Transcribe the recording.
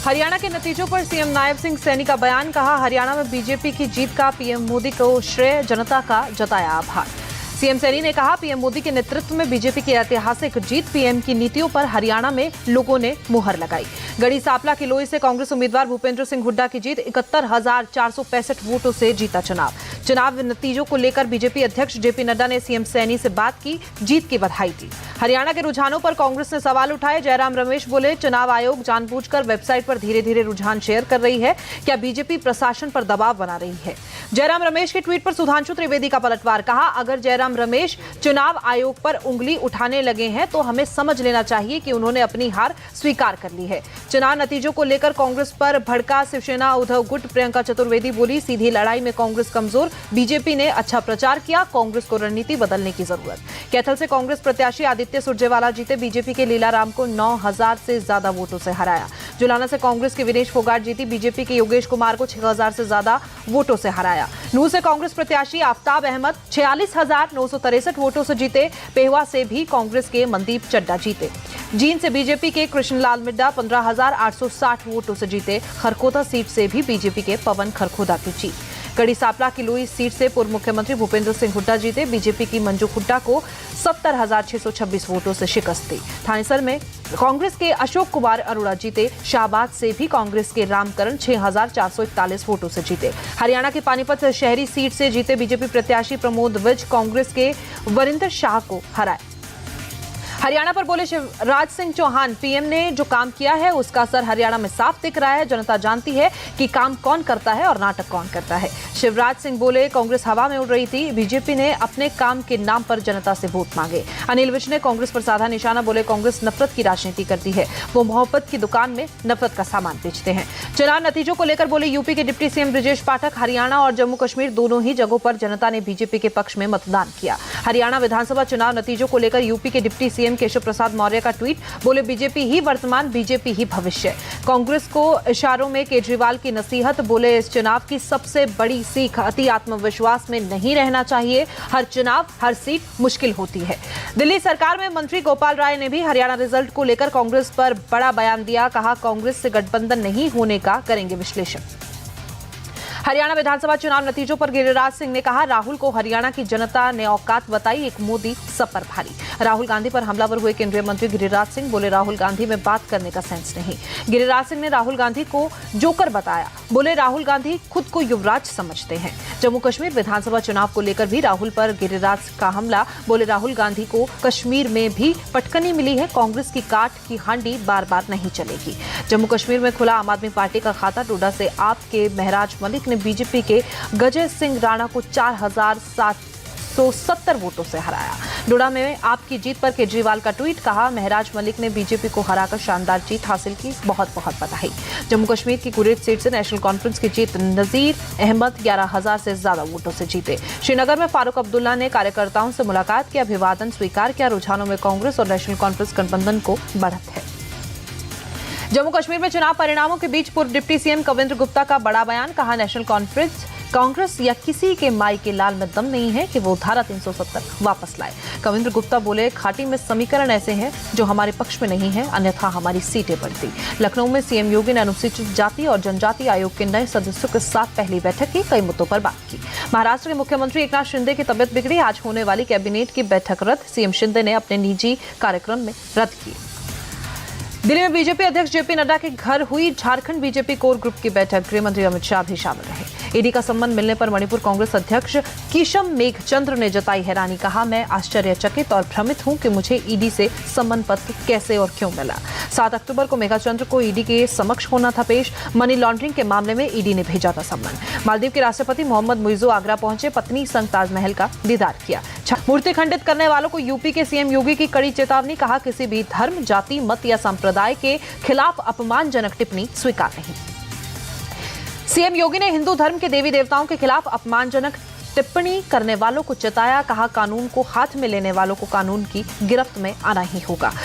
हरियाणा के नतीजों पर सीएम नायब सिंह सैनी का बयान। कहा, हरियाणा में बीजेपी की जीत का पीएम मोदी को श्रेय, जनता का जताया आभार। सीएम सैनी ने कहा, पीएम मोदी के नेतृत्व में बीजेपी की ऐतिहासिक जीत। पीएम की नीतियों पर हरियाणा में लोगों ने मुहर लगाई। गढ़ी सांपला किलोई से कांग्रेस उम्मीदवार भूपेंद्र सिंह हुड्डा की जीत। 71,465 वोटों से जीता चुनाव नतीजों को लेकर बीजेपी अध्यक्ष जेपी नड्डा ने सीएम सैनी से बात की, जीत की बधाई दी। हरियाणा के रुझानों पर कांग्रेस ने सवाल उठाए। जयराम रमेश बोले, चुनाव आयोग जानबूझकर वेबसाइट पर धीरे धीरे रुझान शेयर कर रही है। क्या बीजेपी प्रशासन पर दबाव बना रही है? जयराम रमेश के ट्वीट पर सुधांशु त्रिवेदी का पलटवार। कहा, अगर जयराम रमेश चुनाव आयोग पर उंगली उठाने लगे हैं तो हमें समझ लेना चाहिए कि उन्होंने अपनी हार स्वीकार कर ली है। चुनाव नतीजों को लेकर कांग्रेस पर भड़का शिवसेना उद्धव गुट। प्रियंका चतुर्वेदी बोली, सीधी लड़ाई में कांग्रेस कमजोर। बीजेपी ने अच्छा प्रचार किया, कांग्रेस को रणनीति बदलने की जरूरत। कैथल से कांग्रेस प्रत्याशी आदित्य सुरजेवाला जीते। बीजेपी के लीलाराम को 9,000 से ज्यादा वोटों से हराया। जुलाना से कांग्रेस के विनेश फोगाट जीती। बीजेपी के योगेश कुमार को 6,000 से ज्यादा वोटों से हराया। नूह से कांग्रेस प्रत्याशी आफ्ताब अहमद 46,963 वोटों से जीते। पेहवा से भी कांग्रेस के मनदीप चड्डा जीते। जींद से बीजेपी के कृष्णलाल मिड्डा 15,860 वोटों से जीते। खरखोदा सीट से भी बीजेपी के पवन खरखोदा की जीत। गढ़ी सांपला किलोई सीट से पूर्व मुख्यमंत्री भूपेंद्र सिंह हुड्डा जीते। बीजेपी की मंजू हुड्डा को 70,626 वोटों से शिकस्त दी। थानेसर में कांग्रेस के अशोक कुमार अरोड़ा जीते। शाहबाद से भी कांग्रेस के रामकरण 6,441 वोटों से जीते। हरियाणा के पानीपत शहरी सीट से जीते बीजेपी प्रत्याशी प्रमोद विज कांग्रेस के वरिंदर शाह को हराए। हरियाणा पर बोले शिवराज सिंह चौहान, पीएम ने जो काम किया है उसका असर हरियाणा में साफ दिख रहा है। जनता जानती है कि काम कौन करता है और नाटक कौन करता है। शिवराज सिंह बोले, कांग्रेस हवा में उड़ रही थी, बीजेपी ने अपने काम के नाम पर जनता से वोट मांगे। अनिल विज ने कांग्रेस पर साधा निशाना। बोले, कांग्रेस नफरत की राजनीति करती है, वो मोहब्बत की दुकान में नफरत का सामान बेचते हैं। चुनाव नतीजों को लेकर बोले यूपी के डिप्टी सीएम ब्रजेश पाठक, हरियाणा और जम्मू कश्मीर दोनों ही जगहों पर जनता ने बीजेपी के पक्ष में मतदान किया। हरियाणा विधानसभा चुनाव नतीजों को लेकर यूपी के डिप्टी सीएम केशव प्रसाद मौर्य का ट्वीट। बोले, बीजेपी ही वर्तमान, बीजेपी ही भविष्य। कांग्रेस को इशारों में केजरीवाल की नसीहत। बोले, इस चुनाव की सबसे बड़ी सीख अति आत्मविश्वास में नहीं रहना चाहिए। हर चुनाव, हर सीट मुश्किल होती है। दिल्ली सरकार में मंत्री गोपाल राय ने भी हरियाणा रिजल्ट को लेकर कांग्रेस पर बड़ा बयान दिया। कहा, कांग्रेस से गठबंधन नहीं होने का करेंगे विश्लेषण। हरियाणा विधानसभा चुनाव नतीजों पर गिरिराज सिंह ने कहा, राहुल को हरियाणा की जनता ने औकात बताई, एक मोदी सब पर भारी। राहुल गांधी पर हमलावर हुए केंद्रीय मंत्री गिरिराज सिंह। बोले, राहुल गांधी में बात करने का सेंस नहीं। गिरिराज सिंह ने राहुल गांधी को जोकर बताया। बोले, राहुल गांधी खुद को युवराज समझते हैं। जम्मू कश्मीर विधानसभा चुनाव को लेकर भी राहुल पर गिरिराज का हमला। बोले, राहुल गांधी को कश्मीर में भी पटकनी मिली है, कांग्रेस की काट की हांडी बार बार नहीं चलेगी। जम्मू कश्मीर में खुला आम आदमी पार्टी का खाता। टोडा से आप के महराज मलिक ने बीजेपी के गजय सिंह राणा को 4,770 वोटों से हराया। डोडा में आपकी जीत पर केजरीवाल का ट्वीट। कहा, महराज मलिक ने बीजेपी को हराकर शानदार जीत हासिल की, बहुत बहुत बधाई। जम्मू कश्मीर की कुरेद सीट से नेशनल कॉन्फ्रेंस की जीत। नजीर अहमद 11,000 से ज्यादा वोटों से जीते। श्रीनगर में फारूक अब्दुल्ला ने कार्यकर्ताओं से मुलाकात की, अभिवादन स्वीकार किया। रुझानों में कांग्रेस और नेशनल कॉन्फ्रेंस गठबंधन को बढ़त है। जम्मू कश्मीर में चुनाव परिणामों के बीच पूर्व डिप्टी सीएम कविंद्र गुप्ता का बड़ा बयान। कहा, नेशनल कॉन्फ्रेंस, कांग्रेस या किसी के माई के लाल में दम नहीं है कि वो धारा 370 वापस लाए। कविंद्र गुप्ता बोले, घाटी में समीकरण ऐसे हैं जो हमारे पक्ष में नहीं है, अन्यथा हमारी सीटें बढ़ती। लखनऊ में सीएम योगी ने अनुसूचित जाति और जनजाति आयोग के नए सदस्यों के साथ पहली बैठक की, कई मुद्दों पर बात की। महाराष्ट्र के मुख्यमंत्री एकनाथ शिंदे की तबियत बिगड़ी। आज होने वाली कैबिनेट की बैठक रद्द। सीएम शिंदे ने अपने निजी कार्यक्रम में रद्द की। दिल्ली में बीजेपी अध्यक्ष जेपी नड्डा के घर हुई झारखंड बीजेपी कोर ग्रुप की बैठक। गृह मंत्री अमित शाह भी शामिल रहे। ईडी का सम्मन मिलने पर मणिपुर कांग्रेस अध्यक्ष किशम मेघचंद्र ने जताई हैरानी। कहा, मैं आश्चर्यचकित और भ्रमित हूं कि मुझे ईडी से सम्मन पत्र कैसे और क्यों मिला। 7 अक्टूबर को मेघचंद्र को ईडी के समक्ष होना था पेश। मनी लॉन्ड्रिंग के मामले में ईडी ने भेजा था सम्मन। मालदीव के राष्ट्रपति मोहम्मद मुइज़ो आगरा पहुंचे। पत्नी संग ताजमहल का दीदार किया। मूर्ति खंडित करने वालों को यूपी के सीएम योगी की कड़ी चेतावनी। कहा, किसी भी धर्म, जाति, मत या संप्रदाय के खिलाफ अपमानजनक टिप्पणी स्वीकार नहीं। सीएम योगी ने हिंदू धर्म के देवी देवताओं के खिलाफ अपमानजनक टिप्पणी करने वालों को चेताया। कहा, कानून को हाथ में लेने वालों को कानून की गिरफ्त में आना ही होगा।